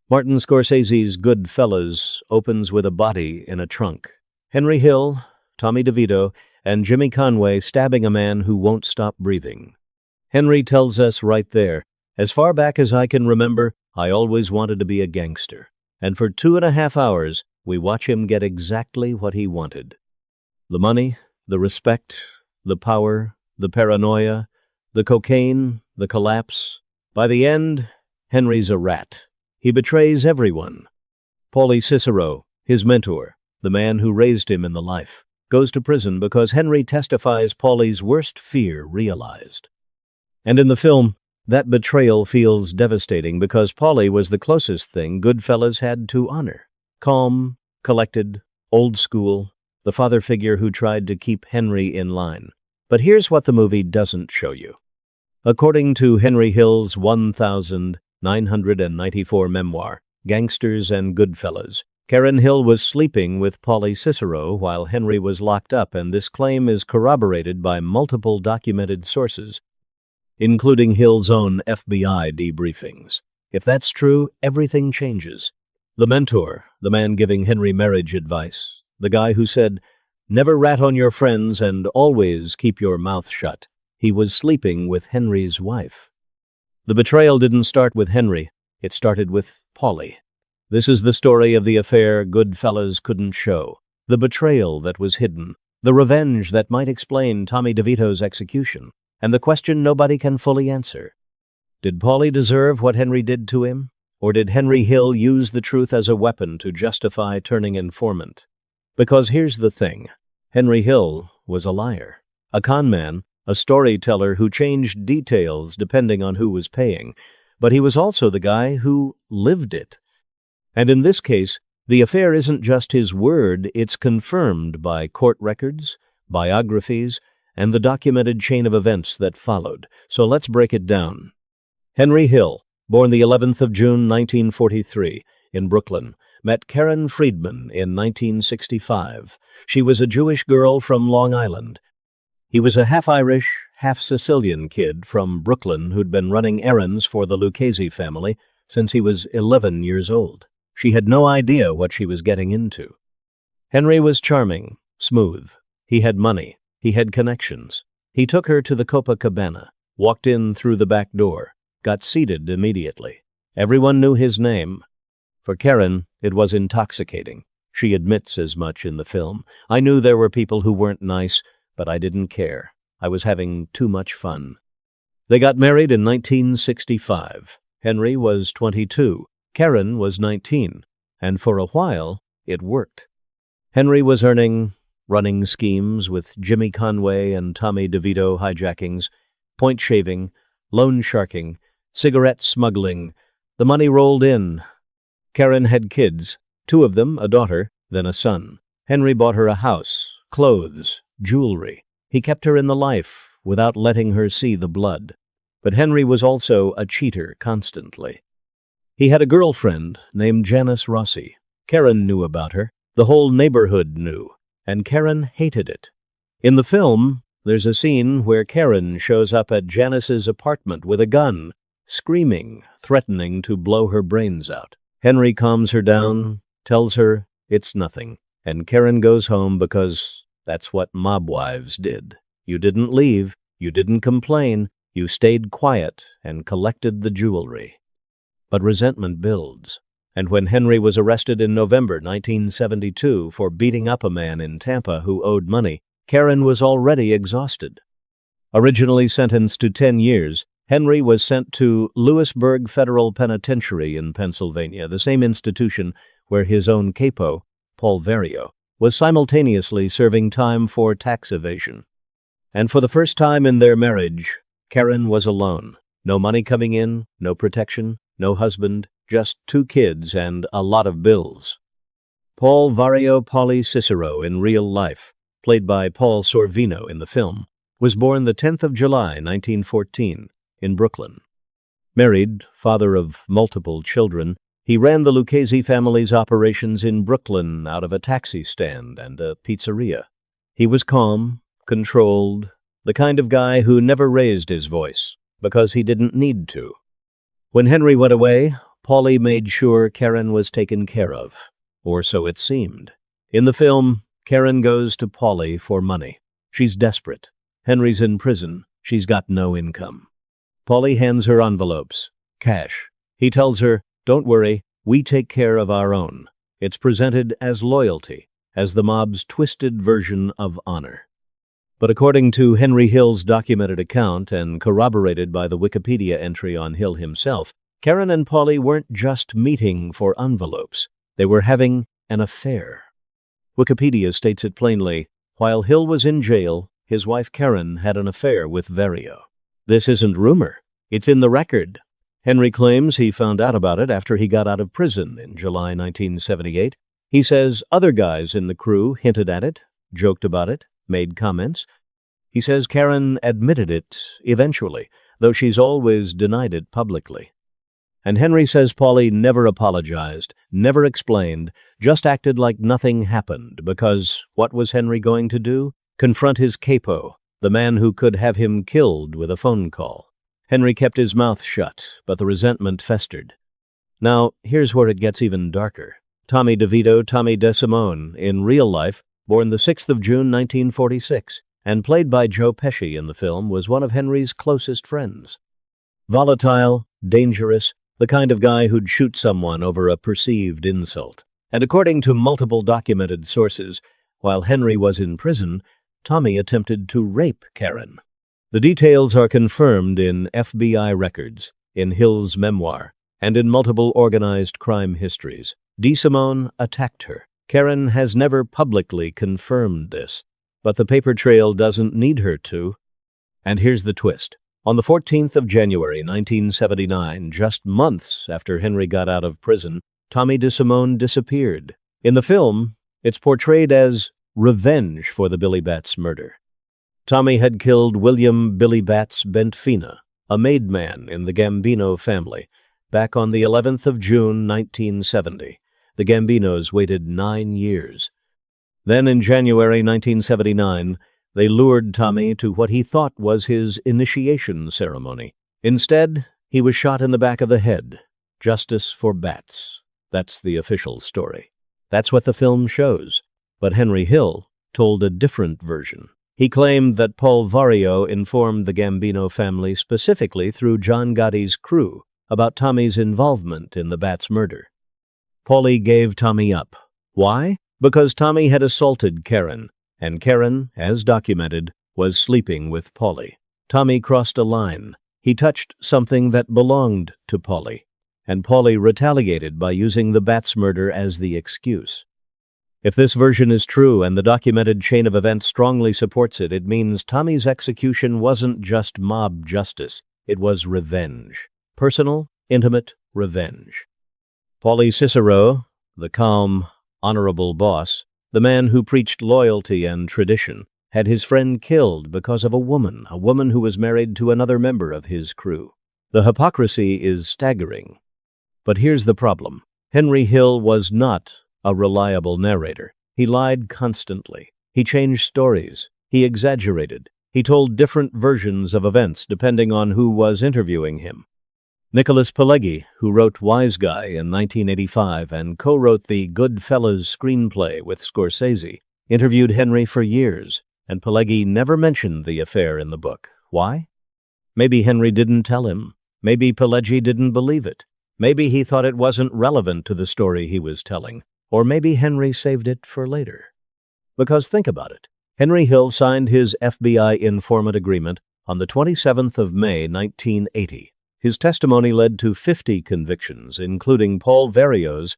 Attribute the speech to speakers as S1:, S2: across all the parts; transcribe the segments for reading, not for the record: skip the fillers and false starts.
S1: Martin Scorsese's Goodfellas opens with a body in a trunk. Henry Hill, Tommy DeVito, and Jimmy Conway stabbing a man who won't stop breathing. Henry tells us right there, as far back as I can remember, I always wanted to be a gangster. And for 2.5 hours, we watch him get exactly what he wanted. The money, the respect, the power, the paranoia, the cocaine, the collapse. By the end, Henry's a rat. He betrays everyone. Paulie Cicero, his mentor, the man who raised him in the life, goes to prison because Henry testifies Paulie's worst fear realized. And in the film, that betrayal feels devastating because Paulie was the closest thing Goodfellas had to honor. Calm, collected, old school, the father figure who tried to keep Henry in line. But here's what the movie doesn't show you. According to Henry Hill's 1994 memoir, Gangsters and Goodfellas, Karen Hill was sleeping with Paulie Cicero while Henry was locked up, and this claim is corroborated by multiple documented sources, including Hill's own FBI debriefings. If that's true, everything changes. The mentor, the man giving Henry marriage advice, the guy who said, "Never rat on your friends and always keep your mouth shut," he was sleeping with Henry's wife. The betrayal didn't start with Henry, it started with Paulie. This is the story of the affair Goodfellas couldn't show, the betrayal that was hidden, the revenge that might explain Tommy DeVito's execution, and the question nobody can fully answer. Did Paulie deserve what Henry did to him? Or did Henry Hill use the truth as a weapon to justify turning informant? Because here's the thing, Henry Hill was a liar, a con man, a storyteller who changed details depending on who was paying, but he was also the guy who lived it. And in this case, the affair isn't just his word, it's confirmed by court records, biographies, and the documented chain of events that followed. So let's break it down. Henry Hill, born the 11th of June 1943 in Brooklyn, met Karen Friedman in 1965. She was a Jewish girl from Long Island. He was a half-Irish, half-Sicilian kid from Brooklyn who'd been running errands for the Lucchese family since he was 11 years old. She had no idea what she was getting into. Henry was charming, smooth. He had money. He had connections. He took her to the Copacabana, walked in through the back door, got seated immediately. Everyone knew his name. For Karen, it was intoxicating. She admits as much in the film. I knew there were people who weren't nice, but I didn't care. I was having too much fun. They got married in 1965. Henry was 22. Karen was 19. And for a while, it worked. Henry was running schemes with Jimmy Conway and Tommy DeVito hijackings, point shaving, loan sharking, cigarette smuggling. The money rolled in. Karen had kids, 2 of them, a daughter, then a son. Henry bought her a house, clothes, jewelry. He kept her in the life without letting her see the blood. But Henry was also a cheater constantly. He had a girlfriend named Janice Rossi. Karen knew about her. The whole neighborhood knew. And Karen hated it. In the film, there's a scene where Karen shows up at Janice's apartment with a gun, screaming, threatening to blow her brains out. Henry calms her down, tells her it's nothing, and Karen goes home because that's what mob wives did. You didn't leave, you didn't complain, you stayed quiet and collected the jewelry. But resentment builds. And when Henry was arrested in November 1972 for beating up a man in Tampa who owed money, Karen was already exhausted. Originally sentenced to 10 years, Henry was sent to Lewisburg Federal Penitentiary in Pennsylvania, the same institution where his own capo, Paul Vario, was simultaneously serving time for tax evasion. And for the first time in their marriage, Karen was alone. No money coming in, no protection, no husband, just 2 kids and a lot of bills. Paul Vario Paulie Cicero in real life, played by Paul Sorvino in the film, was born the 10th of July, 1914, in Brooklyn. Married, father of multiple children, he ran the Lucchese family's operations in Brooklyn out of a taxi stand and a pizzeria. He was calm, controlled, the kind of guy who never raised his voice, because he didn't need to. When Henry went away, Paulie made sure Karen was taken care of, or so it seemed. In the film, Karen goes to Paulie for money. She's desperate. Henry's in prison. She's got no income. Paulie hands her envelopes. Cash. He tells her, "Don't worry, we take care of our own." It's presented as loyalty, as the mob's twisted version of honor. But according to Henry Hill's documented account and corroborated by the Wikipedia entry on Hill himself, Karen and Paulie weren't just meeting for envelopes. They were having an affair. Wikipedia states it plainly. While Hill was in jail, his wife Karen had an affair with Vario. This isn't rumor. It's in the record. Henry claims he found out about it after he got out of prison in July 1978. He says other guys in the crew hinted at it, joked about it, made comments. He says Karen admitted it eventually, though she's always denied it publicly. And Henry says Paulie never apologized, never explained, just acted like nothing happened, because what was Henry going to do? Confront his capo, the man who could have him killed with a phone call. Henry kept his mouth shut, but the resentment festered. Now, here's where it gets even darker. Tommy DeVito, Tommy DeSimone, in real life, born the 6th of June 1946, and played by Joe Pesci in the film, was one of Henry's closest friends. Volatile, dangerous, the kind of guy who'd shoot someone over a perceived insult. And according to multiple documented sources, while Henry was in prison, Tommy attempted to rape Karen. The details are confirmed in FBI records, in Hill's memoir, and in multiple organized crime histories. DeSimone attacked her. Karen has never publicly confirmed this, but the paper trail doesn't need her to. And here's the twist. On the 14th of January 1979, just months after Henry got out of prison, Tommy DeSimone disappeared. In the film, it's portrayed as revenge for the Billy Batts murder. Tommy had killed William Billy Batts Bentfina, a made man in the Gambino family, back on the 11th of June 1970. The Gambinos waited 9 years. Then in January 1979, they lured Tommy to what he thought was his initiation ceremony. Instead, he was shot in the back of the head. Justice for Batts. That's the official story. That's what the film shows. But Henry Hill told a different version. He claimed that Paul Vario informed the Gambino family specifically through John Gotti's crew about Tommy's involvement in the Batts murder. Paulie gave Tommy up. Why? Because Tommy had assaulted Karen, and Karen, as documented, was sleeping with Paulie. Tommy crossed a line. He touched something that belonged to Paulie, and Paulie retaliated by using the Batts murder as the excuse. If this version is true and the documented chain of events strongly supports it, it means Tommy's execution wasn't just mob justice, it was revenge. Personal, intimate revenge. Paulie Cicero, the calm, honorable boss, the man who preached loyalty and tradition, had his friend killed because of a woman who was married to another member of his crew. The hypocrisy is staggering. But here's the problem. Henry Hill was not a reliable narrator. He lied constantly. He changed stories. He exaggerated. He told different versions of events depending on who was interviewing him. Nicholas Pileggi, who wrote Wise Guy in 1985 and co-wrote the Goodfellas screenplay with Scorsese, interviewed Henry for years, and Pileggi never mentioned the affair in the book. Why? Maybe Henry didn't tell him. Maybe Pileggi didn't believe it. Maybe he thought it wasn't relevant to the story he was telling. Or maybe Henry saved it for later. Because think about it. Henry Hill signed his FBI informant agreement on the 27th of May, 1980. His testimony led to 50 convictions, including Paul Vario's,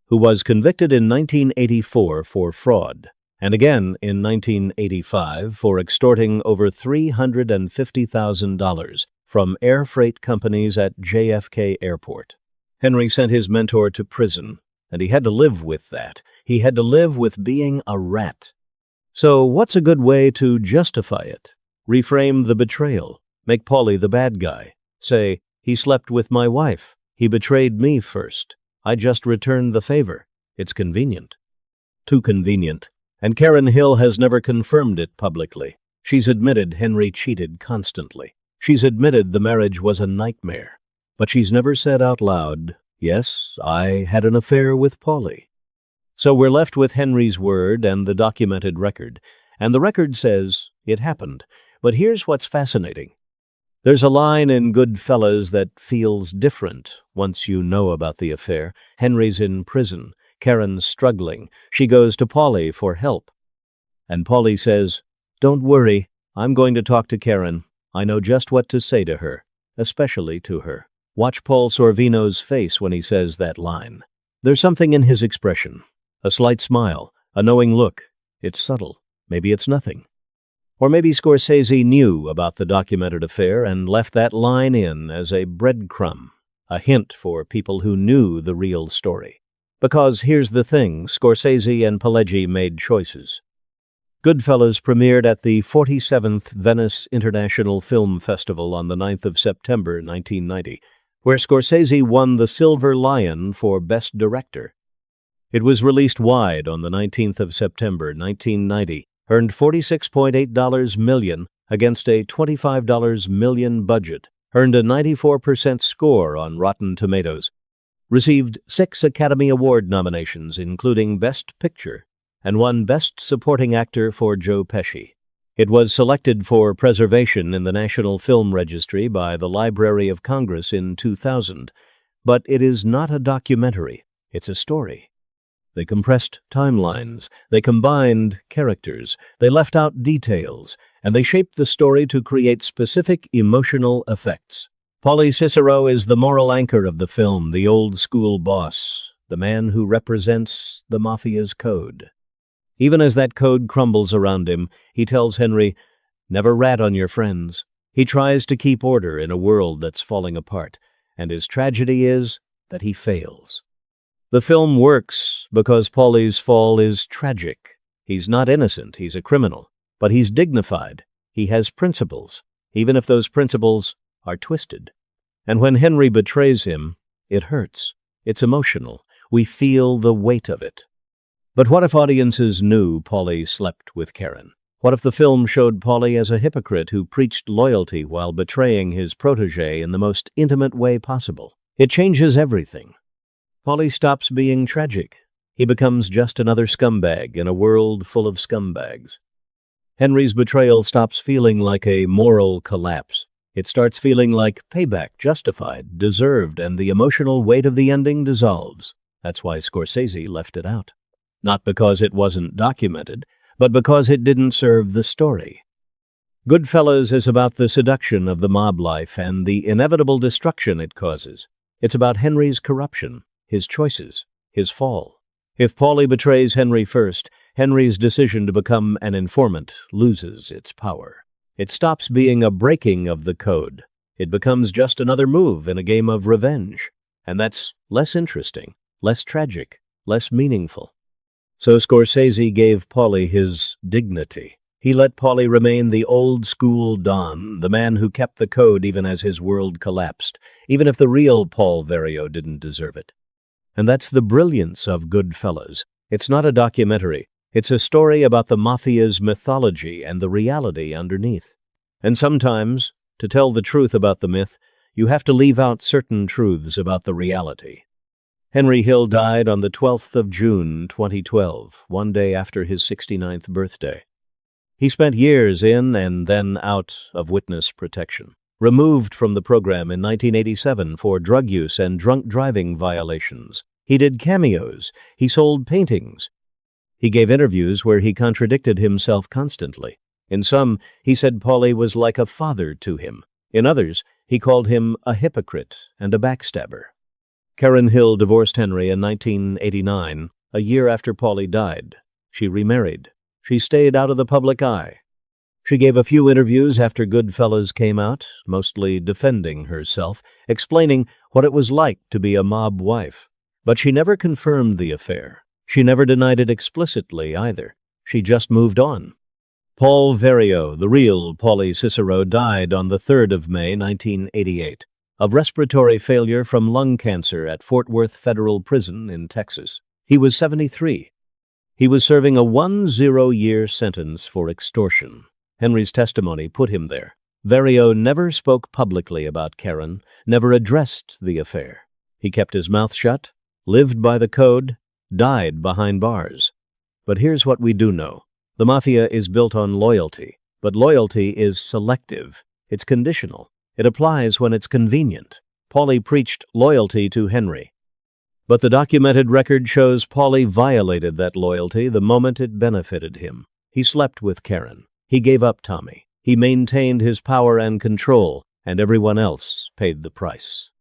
S1: who was convicted in 1984 for fraud, and again in 1985 for extorting over $350,000 from air freight companies at JFK Airport. Henry sent his mentor to prison, and he had to live with that. He had to live with being a rat. So what's a good way to justify it? Reframe the betrayal. Make Paulie the bad guy. Say, he slept with my wife. He betrayed me first. I just returned the favor. It's convenient. Too convenient. And Karen Hill has never confirmed it publicly. She's admitted Henry cheated constantly. She's admitted the marriage was a nightmare. But she's never said out loud, Yes, I had an affair with Paulie. So we're left with Henry's word and the documented record. And the record says it happened. But here's what's fascinating. There's a line in Goodfellas that feels different once you know about the affair. Henry's in prison. Karen's struggling. She goes to Paulie for help. And Paulie says, "Don't worry, I'm going to talk to Karen. I know just what to say to her, especially to her." Watch Paul Sorvino's face when he says that line. There's something in his expression. A slight smile, a knowing look. It's subtle. Maybe it's nothing. Or maybe Scorsese knew about the documented affair and left that line in as a breadcrumb, a hint for people who knew the real story. Because here's the thing, Scorsese and Pileggi made choices. Goodfellas premiered at the 47th Venice International Film Festival on the 9th of September 1990, where Scorsese won the Silver Lion for Best Director. It was released wide on the 19th of September 1990, earned $46.8 million against a $25 million budget, earned a 94% score on Rotten Tomatoes, received 6 Academy Award nominations, including Best Picture, and won Best Supporting Actor for Joe Pesci. It was selected for preservation in the National Film Registry by the Library of Congress in 2000, but it is not a documentary, it's a story. They compressed timelines, they combined characters, they left out details, and they shaped the story to create specific emotional effects. Paulie Cicero is the moral anchor of the film, the old-school boss, the man who represents the Mafia's code. Even as that code crumbles around him, he tells Henry, "Never rat on your friends." He tries to keep order in a world that's falling apart, and his tragedy is that he fails. The film works because Paulie's fall is tragic. He's not innocent, he's a criminal, but he's dignified. He has principles, even if those principles are twisted. And when Henry betrays him, it hurts. It's emotional. We feel the weight of it. But what if audiences knew Paulie slept with Karen? What if the film showed Paulie as a hypocrite who preached loyalty while betraying his protégé in the most intimate way possible? It changes everything. Paulie stops being tragic. He becomes just another scumbag in a world full of scumbags. Henry's betrayal stops feeling like a moral collapse. It starts feeling like payback, justified, deserved, and the emotional weight of the ending dissolves. That's why Scorsese left it out. Not because it wasn't documented, but because it didn't serve the story. Goodfellas is about the seduction of the mob life and the inevitable destruction it causes. It's about Henry's corruption, his choices, his fall. If Paulie betrays Henry first, Henry's decision to become an informant loses its power. It stops being a breaking of the code. It becomes just another move in a game of revenge. And that's less interesting, less tragic, less meaningful. So Scorsese gave Paulie his dignity. He let Paulie remain the old-school Don, the man who kept the code even as his world collapsed, even if the real Paul Vario didn't deserve it. And that's the brilliance of Goodfellas. It's not a documentary. It's a story about the Mafia's mythology and the reality underneath. And sometimes, to tell the truth about the myth, you have to leave out certain truths about the reality. Henry Hill died on the 12th of June, 2012, one day after his 69th birthday. He spent years in and then out of witness protection, removed from the program in 1987 for drug use and drunk driving violations. He did cameos. He sold paintings. He gave interviews where he contradicted himself constantly. In some, he said Paulie was like a father to him. In others, he called him a hypocrite and a backstabber. Karen Hill divorced Henry in 1989, a year after Paulie died. She remarried. She stayed out of the public eye. She gave a few interviews after Goodfellas came out, mostly defending herself, explaining what it was like to be a mob wife. But she never confirmed the affair. She never denied it explicitly either. She just moved on. Paul Vario, the real Paulie Cicero, died on the 3rd of May, 1988, of respiratory failure from lung cancer at Fort Worth Federal Prison in Texas. He was 73. He was serving a 10-year sentence for extortion. Henry's testimony put him there. Vario never spoke publicly about Karen, never addressed the affair. He kept his mouth shut, lived by the code, died behind bars. But here's what we do know. The Mafia is built on loyalty, but loyalty is selective. It's conditional. It applies when it's convenient. Paulie preached loyalty to Henry. But the documented record shows Paulie violated that loyalty the moment it benefited him. He slept with Karen. He gave up Tommy. He maintained his power and control, and everyone else paid the price.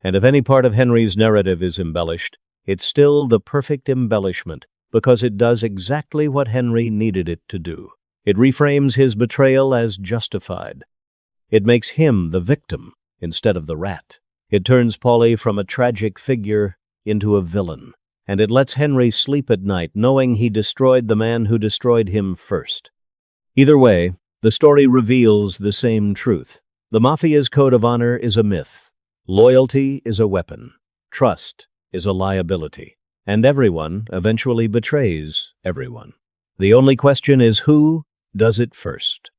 S1: And if any part of Henry's narrative is embellished, it's still the perfect embellishment because it does exactly what Henry needed it to do. It reframes his betrayal as justified. It makes him the victim instead of the rat. It turns Paulie from a tragic figure into a villain, and it lets Henry sleep at night knowing he destroyed the man who destroyed him first. Either way, the story reveals the same truth. The Mafia's code of honor is a myth. Loyalty is a weapon. Trust is a liability. And everyone eventually betrays everyone. The only question is who does it first?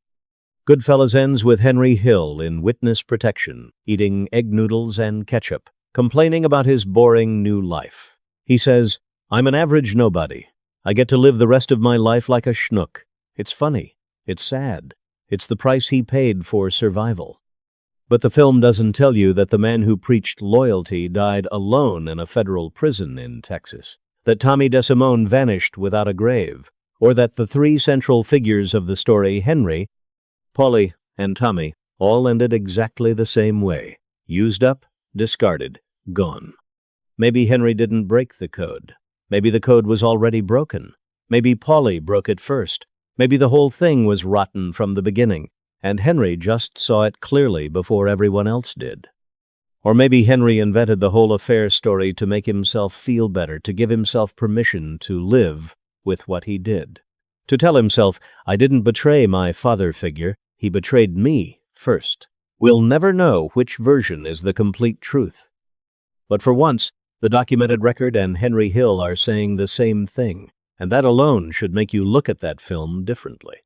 S1: Goodfellas ends with Henry Hill in witness protection, eating egg noodles and ketchup, complaining about his boring new life. He says, "I'm an average nobody. I get to live the rest of my life like a schnook. It's funny. It's sad. It's the price he paid for survival." But the film doesn't tell you that the man who preached loyalty died alone in a federal prison in Texas, that Tommy DeSimone vanished without a grave, or that the three central figures of the story, Henry, Paulie, and Tommy, all ended exactly the same way: used up, discarded, gone. Maybe Henry didn't break the code. Maybe the code was already broken. Maybe Paulie broke it first. Maybe the whole thing was rotten from the beginning, and Henry just saw it clearly before everyone else did. Or maybe Henry invented the whole affair story to make himself feel better, to give himself permission to live with what he did. To tell himself, "I didn't betray my father figure, he betrayed me first." We'll never know which version is the complete truth. But for once, the documented record and Henry Hill are saying the same thing, and that alone should make you look at that film differently.